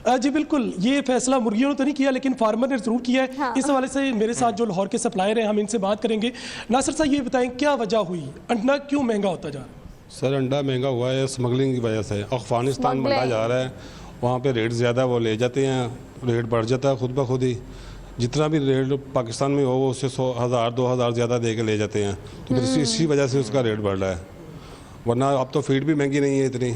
जी बिल्कुल, ये फैसला मुर्गियों ने तो नहीं किया लेकिन फार्मर ने ज़रूर किया है। हाँ। इस हवाले से मेरे साथ जो लाहौर के सप्लायर हैं हम इनसे बात करेंगे। नासिर साहब ये बताएं क्या वजह हुई, अंडा क्यों महंगा होता जा रहा है? सर अंडा महंगा हुआ है स्मगलिंग की वजह से। अफगानिस्तान में अंडा जा रहा है, वहाँ पे रेट ज़्यादा वो ले जाते हैं, रेट बढ़ जाता है खुद ब खुद ही। जितना भी रेट पाकिस्तान में हो वो उससे 100,000 2,000 ज़्यादा दे के ले जाते हैं, तो फिर इसी वजह से उसका रेट बढ़ रहा है। वरना अब तो फीड भी महंगी नहीं है इतनी,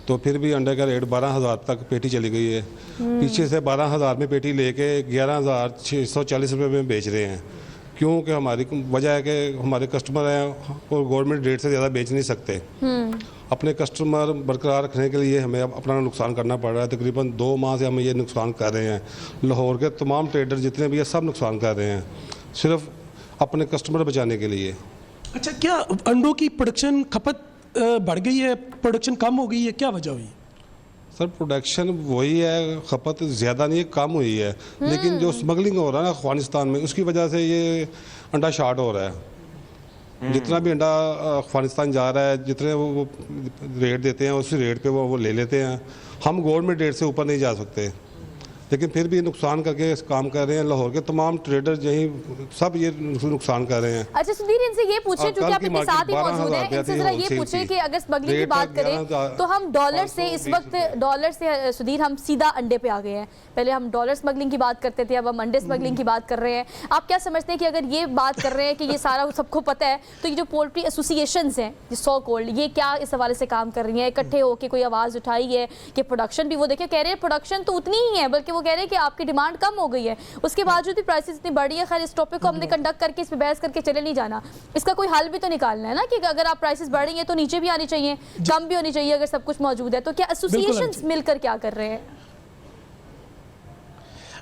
तो फिर भी अंडे का रेट 12,000 तक पेटी चली गई है। पीछे से 12,000 में पेटी लेके 11,640 रुपये में बेच रहे हैं। क्योंकि हमारी वजह है कि हमारे कस्टमर हैं और गवर्नमेंट रेट से ज़्यादा बेच नहीं सकते। अपने कस्टमर बरकरार रखने के लिए हमें अपना नुकसान करना पड़ रहा है। तकरीबन 2 माह से हम ये नुकसान कर रहे हैं। लाहौर के तमाम ट्रेडर जितने भी हैं सब नुकसान कर रहे हैं, सिर्फ अपने कस्टमर बचाने के लिए। अच्छा, क्या अंडों की प्रोडक्शन खपत बढ़ गई है, प्रोडक्शन कम हो गई है, क्या वजह हुई? सर प्रोडक्शन वही है, खपत ज़्यादा नहीं है, कम हुई है। लेकिन जो स्मगलिंग हो रहा है ना अफगानिस्तान में, उसकी वजह से ये अंडा शार्ट हो रहा है। जितना भी अंडा अफगानिस्तान जा रहा है, जितने वो रेट देते हैं उसी रेट पे वो ले लेते हैं। हम गवर्नमेंट रेट से ऊपर नहीं जा सकते, लेकिन फिर भी नुकसान करके काम कर रहे हैं। लाहौर के तमाम ट्रेडर यही सब ये नुकसान कर रहे हैं। अच्छा सुधीर, इनसे ये पूछे क्योंकि आप इनके साथ ही मौजूद हैं, इनसे जरा ये पूछे कि अगर स्मगलिंग की बात करें तो हम डॉलर से इस वक्त डॉलर से सुधीर हम सीधा अंडे पे आ गए हैं। पहले हम डॉलर स्मगलिंग की बात करते थे, अब हम अंडे स्मगलिंग की बात कर रहे हैं। आप क्या समझते हैं कि अगर ये बात कर रहे हैं कि ये सारा सबको पता है, तो ये जो पोल्ट्री एसोसिएशंस हैं सो कॉल्ड, ये क्या इस हवाले से काम कर रही हैं? इकट्ठे होकर कोई आवाज़ उठाई है कि प्रोडक्शन भी वो देखिए कह रहे हैं प्रोडक्शन तो उतनी ही है, बल्कि वो कह रहे हैं कि आपकी डिमांड कम हो गई है, उसके बावजूद भी प्राइसेस इतनी बढ़ी है। खैर इस टॉपिक को हमने कंडक्ट करके इस पर बहस करके चले नहीं जाना, इसका कोई हल भी तो निकालना है ना कि अगर आप प्राइसेस बढ़ रही हैं तो नीचे भी आनी चाहिए, कम भी होनी चाहिए अगर सब कुछ मौजूद है। तो क्या एसोसिएशंस मिलकर क्या कर रहे हैं?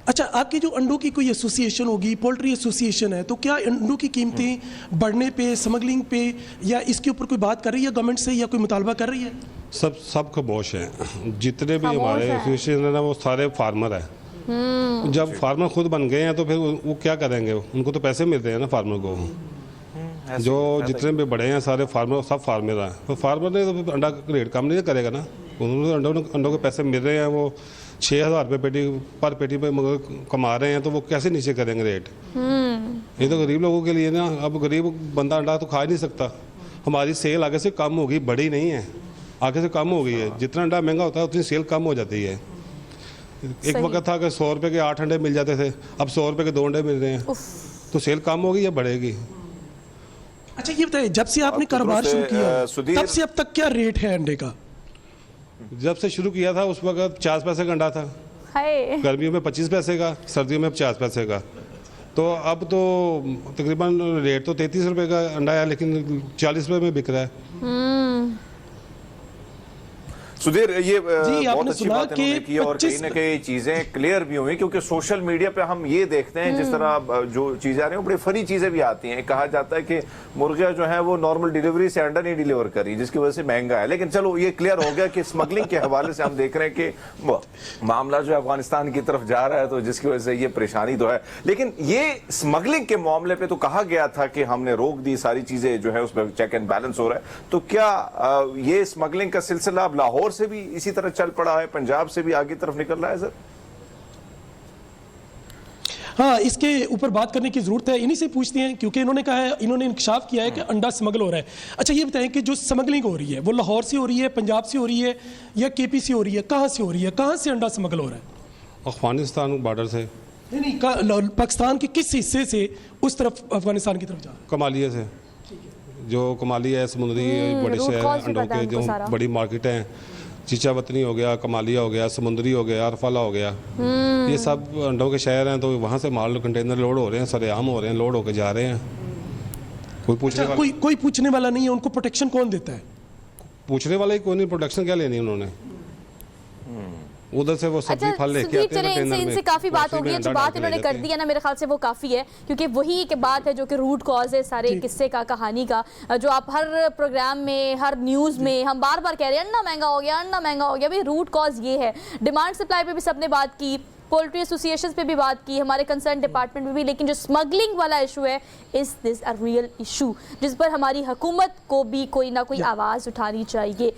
अच्छा, आपकी जो अंडों की कोई एसोसिएशन होगी, पोल्ट्री एसोसिएशन है, तो क्या अंडों की कीमतें बढ़ने पे, स्मगलिंग पे या इसके ऊपर कोई बात कर रही है गवर्नमेंट से या कोई मुतालबा कर रही है? सब खामोश हैं। जितने भी हमारे एसोसिएशन है ना वो सारे फार्मर हैं। जब फार्मर खुद बन गए हैं तो फिर वो क्या करेंगे? उनको तो पैसे मिल रहे हैं ना फार्मर को। जो जितने भी बड़े हैं सारे फार्मर, सब फार्मर हैं, तो फार्मर ने तो अंडा रेट कम नहीं करेगा ना। उन्होंने अंडों के पैसे मिल रहे हैं, वो 6,000 रुपये पेटी पर पेटी पे मगर कमा रहे हैं, तो वो कैसे नीचे करेंगे रेट? ये तो गरीब लोगों के लिए ना। अब गरीब बंदा अंडा तो खा ही नहीं सकता। हमारी सेल आगे से कम होगी, बढ़ी नहीं है, आगे से कम हो गई है। जितना अंडा महंगा होता है उतनी सेल कम हो जाती है। एक वक्त था कि 100 रुपये के 8 अंडे मिल जाते थे, अब 100 रुपये के 2 अंडे मिल रहे हैं, तो सेल कम होगी या बढ़ेगी? अच्छा ये बताइए, जब से आपने कारोबार शुरू किया तब से अब तक क्या रेट है अंडे का? जब से शुरू किया था उस वक्त 50 पैसे का अंडा था, गर्मियों में 25 पैसे का, सर्दियों में 50 पैसे का। तो अब तो तकरीबन रेट तो 33 रुपये का अंडा है, लेकिन 40 रुपये में बिक रहा है। सुधीर, ये बहुत अच्छी बात इन्होंने की और कहीं ना कहीं चीजें क्लियर भी हुई, क्योंकि सोशल मीडिया पे हम ये देखते हैं जिस तरह जो चीजें आ रही हैं बड़ी फनी चीजें भी आती हैं। कहा जाता है कि मुर्गियां जो है वो नॉर्मल डिलीवरी से अंडा नहीं डिलीवर कर रही, जिसकी वजह से महंगा है। लेकिन चलो ये क्लियर हो गया कि स्मगलिंग के हवाले से हम देख रहे हैं कि मामला जो है अफगानिस्तान की तरफ जा रहा है, तो जिसकी वजह से ये परेशानी तो है। लेकिन ये स्मगलिंग के मामले पे तो कहा गया था कि हमने रोक दी, सारी चीजें जो है उसमें चेक एंड बैलेंस हो रहा है। तो क्या ये स्मगलिंग का सिलसिला अब लाहौर से भी इसी तरह चल पड़ा है, पंजाब से भी आगे तरफ निकल रहा है सर? हाँ, इसके ऊपर बात करने की जरूरत है। इन्हीं से पूछते हैं क्योंकि इन्होंने कहा है, इन्होंने इंकशाफ किया है कि अंडा स्मगल हो रहा है। अच्छा ये बताएं कि जो स्मगलिंग हो रही है वो लाहौर से हो रही है, पंजाब से हो रही है या केपी से हो रही है? कहाँ से हो रही है? कहाँ से अंडा स्मगल हो रहा है? अफगानिस्तान बॉर्डर से। नहीं, पाकिस्तान के किस हिस्से से उस तरफ अफगानिस्तान की तरफ जा रहा है? कमालिया से। जो कमालिया है समुद्री बड़े शहर अंडों के जो बड़ी मार्केट हैं, चीचा वतनी हो गया, कमालिया हो गया, समुद्री हो गया, अरफाला हो गया, ये सब अंडों के शहर हैं। तो वहाँ से माल कंटेनर लोड हो रहे हैं, सरेआम हो रहे हैं, लोड होकर जा रहे हैं। कोई पूछने वाला कोई पूछने वाला नहीं है। उनको प्रोटेक्शन कौन देता है? पूछने वाला ही कोई नहीं। प्रोटेक्शन क्या लेनी उन्होंने? उधर से वो सब्जी फल लेके आते हैं। इनसे काफी बात हो गई है, जो बात इन्होंने कर दी है ना, मेरे ख्याल से वो काफी है, क्योंकि वही एक बात है जो कि रूट कॉज है सारे किस्से का, कहानी का, जो आप हर प्रोग्राम में, हर न्यूज में हम बार बार कह रहे हैं अंडा महंगा हो गया, अंडा महंगा हो गया। भाई रूट कॉज ये है। डिमांड सप्लाई पे भी सबने बात की, पोल्ट्री एसोसिएशंस पे भी बात की, हमारे कंसर्न डिपार्टमेंट में भी, लेकिन जो स्मगलिंग वाला इशू है, is this a real issue जिस पर हमारी हुकूमत को भी कोई ना कोई आवाज़ उठानी चाहिए।